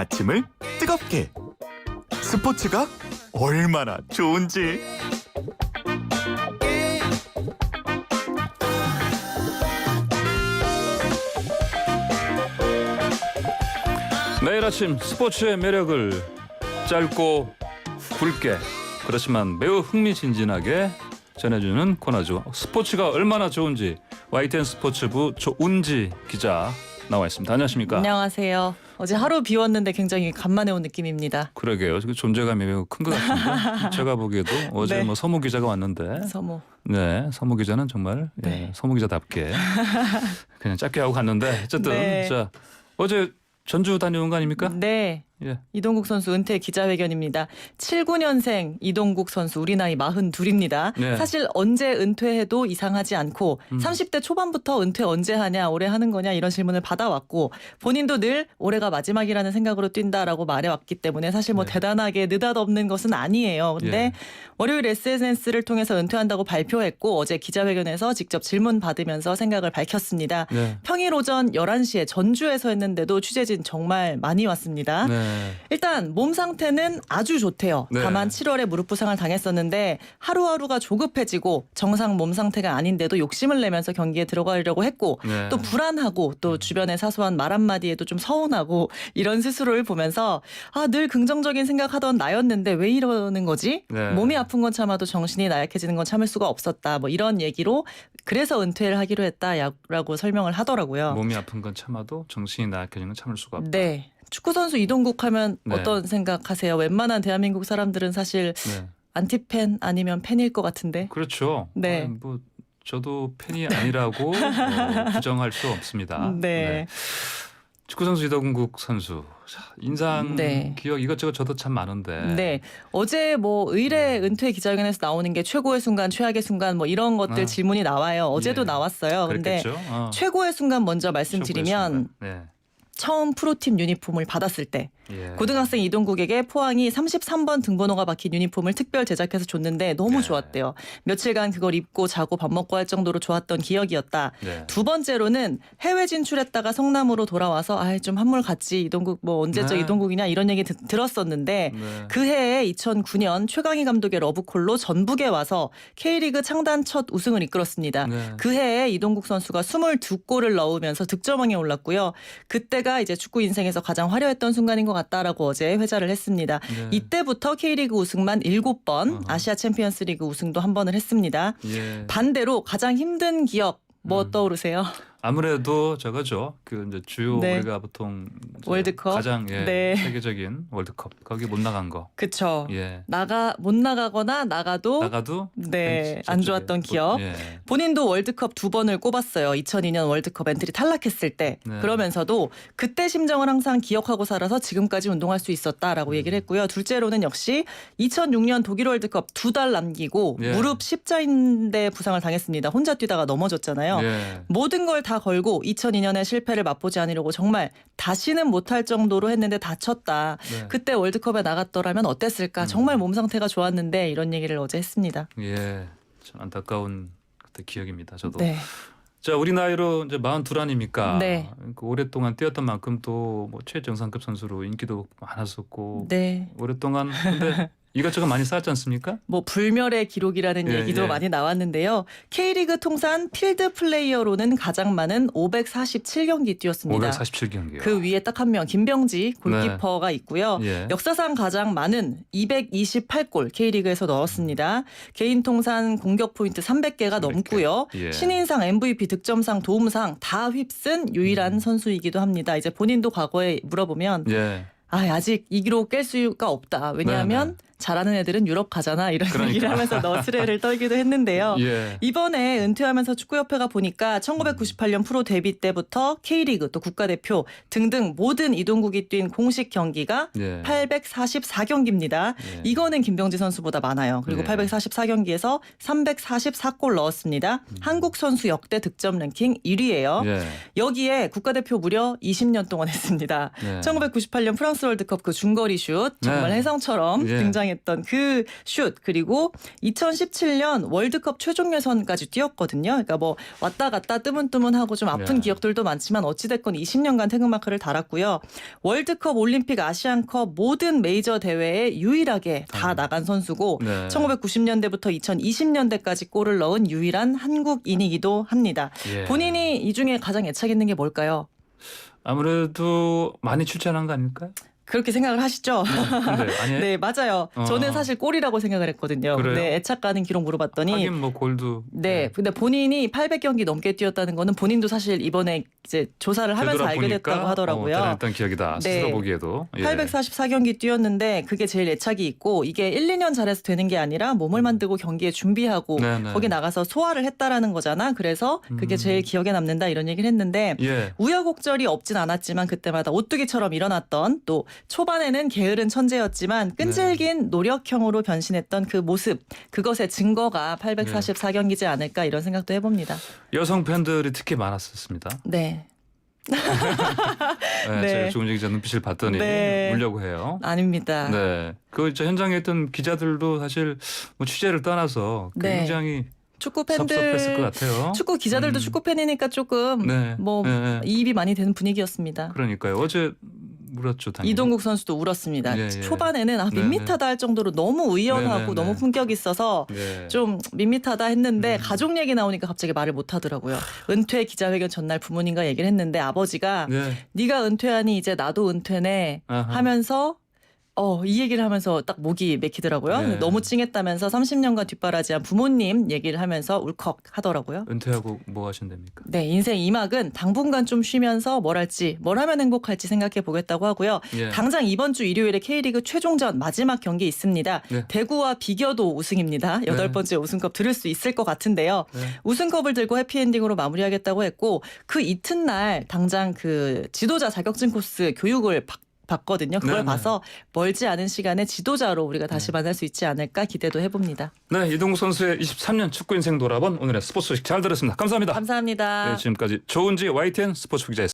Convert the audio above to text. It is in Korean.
아침을 뜨겁게. 스포츠가 얼마나 좋은지. 매일 아침 스포츠의 매력을 짧고 굵게 그렇지만 매우 흥미진진하게 전해주는 코너죠. 스포츠가 얼마나 좋은지 YTN 스포츠부 조은지 기자 나와 있습니다. 안녕하십니까? 안녕하세요. 어제 하루 비웠는데 굉장히 간만에 온 느낌입니다. 그러게요. 존재감이 매우 큰 것 같은데 제가 보기에도 어제 네. 뭐 서무 기자가 왔는데 서모. 네, 서무 기자는 정말 네. 서무 기자답게 그냥 짧게 하고 갔는데 어쨌든 네. 자 어제 전주 다녀온 거 아닙니까? 네. 예. 이동국 선수 은퇴 기자회견입니다. 79년생 이동국 선수 우리 나이 42입니다. 네. 사실 언제 은퇴해도 이상하지 않고 30대 초반부터 은퇴 언제 하냐 올해 하는 거냐 이런 질문을 받아왔고 본인도 늘 올해가 마지막이라는 생각으로 뛴다라고 말해왔기 때문에 사실 뭐 네. 대단하게 느닷없는 것은 아니에요. 근데 예. 월요일 SNS를 통해서 은퇴한다고 발표했고 어제 기자회견에서 직접 질문 받으면서 생각을 밝혔습니다. 네. 평일 오전 11시에 전주에서 했는데도 취재진 정말 많이 왔습니다. 네. 일단 몸 상태는 아주 좋대요. 네. 다만 7월에 무릎 부상을 당했었는데 하루하루가 조급해지고 정상 몸 상태가 아닌데도 욕심을 내면서 경기에 들어가려고 했고 네. 또 불안하고 또 주변의 사소한 말 한마디에도 좀 서운하고 이런 스스로를 보면서 늘 긍정적인 생각하던 나였는데 왜 이러는 거지? 네. 몸이 아픈 건 참아도 정신이 나약해지는 건 참을 수가 없었다. 뭐 이런 얘기로 그래서 은퇴를 하기로 했다라고 설명을 하더라고요. 몸이 아픈 건 참아도 정신이 나약해지는 건 참을 수가 없다. 네. 축구 선수 이동국 하면 네. 어떤 생각하세요? 웬만한 대한민국 사람들은 사실 네. 안티팬 아니면 팬일 것 같은데. 그렇죠. 네. 뭐 저도 팬이 아니라고 부정할 수 없습니다. 네. 축구 선수 이동국 선수 인상 네. 기억 이것저것 저도 참 많은데. 네. 어제 뭐 의뢰 은퇴 기자회견에서 나오는 게 최고의 순간, 최악의 순간 뭐 이런 것들 질문이 나와요. 어제도 예. 나왔어요. 근데 그랬겠죠. 최고의 순간 먼저 말씀드리면 최고의 순간. 처음 프로팀 유니폼을 받았을 때 네. 예. 고등학생 이동국에게 포항이 33번 등번호가 박힌 유니폼을 특별 제작해서 줬는데 너무 네. 좋았대요. 며칠간 그걸 입고 자고 밥 먹고 할 정도로 좋았던 기억이었다. 네. 두 번째로는 해외 진출했다가 성남으로 돌아와서 좀 한물 갔지 이동국 뭐 언제적 네. 이동국이냐 이런 얘기 들었었는데 네. 그 해에 2009년 최강희 감독의 러브콜로 전북에 와서 K리그 창단 첫 우승을 이끌었습니다. 네. 그 해에 이동국 선수가 22골을 넣으면서 득점왕에 올랐고요. 그때가 이제 축구 인생에서 가장 화려했던 순간인 것 같다라고 어제 회자를 했습니다. 네. 이때부터 K리그 우승만 7번, 어허. 아시아 챔피언스리그 우승도 한 번을 했습니다. 예. 반대로 가장 힘든 기억 뭐 떠오르세요? 아무래도 저거죠. 그 이제 주요 네. 우리가 보통 이제 월드컵? 가장 네. 세계적인 월드컵 거기 못 나간 거. 그쵸. 예. 못 나가거나 나가도 나가도 네, 저쪽에 안 좋았던 기억. 예. 본인도 월드컵 2번을 꼽았어요. 2002년 월드컵 엔트리 탈락했을 때. 네. 그러면서도 그때 심정을 항상 기억하고 살아서 지금까지 운동할 수 있었다라고 얘기를 했고요. 둘째로는 역시 2006년 독일 월드컵 2달 남기고 예. 무릎 십자인대 부상을 당했습니다. 혼자 뛰다가 넘어졌잖아요. 예. 모든 걸 다 걸고 2002년의 실패를 맛보지 않으려고 정말 다시는 못할 정도로 했는데 다쳤다. 네. 그때 월드컵에 나갔더라면 어땠을까? 정말 몸 상태가 좋았는데 이런 얘기를 어제 했습니다. 예. 참 안타까운 그때 기억입니다. 저도. 네. 자, 우리 나이로 이제 42 아닙니까? 네. 그 오랫동안 뛰었던 만큼 또 뭐 최정상급 선수로 인기도 많았었고 네. 오랫동안 근데 이것저것 많이 쌓았지 않습니까? 뭐 불멸의 기록이라는 예, 얘기도 예. 많이 나왔는데요. K리그 통산 필드 플레이어로는 가장 많은 547경기 뛰었습니다. 547경기요. 그 위에 딱 한 명 김병지 골키퍼가 있고요. 예. 역사상 가장 많은 228골 K리그에서 넣었습니다. 개인 통산 공격 포인트 300개가 300개. 넘고요. 예. 신인상, MVP, 득점상, 도움상 다 휩쓴 유일한 선수이기도 합니다. 이제 본인도 과거에 물어보면 예. 아직 이 기록 깰 수가 없다. 왜냐하면 네네. 잘하는 애들은 유럽 가잖아. 이런 그러니까. 얘기를 하면서 너스레를 떨기도 했는데요. 예. 이번에 은퇴하면서 축구협회가 보니까 1998년 프로 데뷔 때부터 K리그 또 국가대표 등등 모든 이동국이 뛴 공식 경기가 예. 844경기입니다. 예. 이거는 김병지 선수보다 많아요. 그리고 예. 844경기에서 344골 넣었습니다. 한국 선수 역대 득점 랭킹 1위예요. 예. 여기에 국가대표 무려 20년 동안 했습니다. 예. 1998년 프랑스 월드컵 그 중거리 슛 정말 네. 혜성처럼 예. 등장했 등장했던 그 슛 그리고 2017년 월드컵 최종 예선까지 뛰었거든요. 그러니까 뭐 왔다 갔다 뜨문뜨문하고 좀 아픈 네. 기억들도 많지만 어찌됐건 20년간 태극마크를 달았고요. 월드컵, 올림픽, 아시안컵 모든 메이저 대회에 유일하게 다 나간 선수고 네. 1990년대부터 2020년대까지 골을 넣은 유일한 한국인이기도 합니다. 예. 본인이 이 중에 가장 애착 있는 게 뭘까요? 아무래도 많이 출전한 거 아닐까요? 그렇게 생각을 하시죠? 근데 아니에요? 네, 맞아요. 저는 사실 골이라고 생각을 했거든요. 그래요? 네, 애착 가는 기록 물어봤더니 하긴 뭐 골도 네, 근데 본인이 800경기 넘게 뛰었다는 거는 본인도 사실 이번에 이제 조사를 하면서 알게 됐다고 하더라고요. 대단했던 기억이다. 네. 스스로 보기에도. 예. 844경기 뛰었는데 그게 제일 애착이 있고 이게 1, 2년 잘해서 되는 게 아니라 몸을 만들고 경기에 준비하고 네네. 거기 나가서 소화를 했다라는 거잖아. 그래서 그게 제일 기억에 남는다 이런 얘기를 했는데 예. 우여곡절이 없진 않았지만 그때마다 오뚜기처럼 일어났던 또 초반에는 게으른 천재였지만 끈질긴 노력형으로 변신했던 그 모습 그것의 증거가 844경기지 않을까 이런 생각도 해봅니다. 여성 팬들이 특히 많았었습니다. 네. 네. 네. 제가 조은정 기자 눈빛을 봤더니 네. 울려고 해요. 아닙니다. 네. 저 현장에 있던 기자들도 사실 뭐 취재를 떠나서 네. 굉장히 축구 섭섭했을 것 팬들 같아요. 축구 기자들도 축구 팬이니까 조금 네. 뭐 네. 이입이 많이 되는 분위기였습니다. 그러니까요. 어제 울었죠, 당연히. 이동국 선수도 울었습니다. 예, 예. 초반에는 네네. 밋밋하다 할 정도로 너무 의연하고 네네네. 너무 품격 있어서 네. 좀 밋밋하다 했는데 가족 얘기 나오니까 갑자기 말을 못 하더라고요. 은퇴 기자회견 전날 부모님과 얘기를 했는데 아버지가 네. 네가 은퇴하니 이제 나도 은퇴네 아하. 하면서 이 얘기를 하면서 딱 목이 맥히더라고요. 네. 너무 찡했다면서 30년간 뒷바라지한 부모님 얘기를 하면서 울컥 하더라고요. 은퇴하고 뭐 하신답니까? 네, 인생 2막은 당분간 좀 쉬면서 뭘 할지, 뭘 하면 행복할지 생각해 보겠다고 하고요. 예. 당장 이번 주 일요일에 K리그 최종전 마지막 경기 있습니다. 네. 대구와 비겨도 우승입니다. 8번째 우승컵 들을 수 있을 것 같은데요. 네. 우승컵을 들고 해피엔딩으로 마무리하겠다고 했고 그 이튿날 당장 그 지도자 자격증 코스 교육을 봤거든요. 그걸 네네. 봐서 멀지 않은 시간에 지도자로 우리가 다시 만날 수 있지 않을까 기대도 해봅니다. 네, 이동국 선수의 23년 축구 인생 돌아본 오늘의 스포츠 소식 잘 들었습니다. 감사합니다. 감사합니다. 네, 지금까지 조은지 YTN 스포츠 기자였습니다.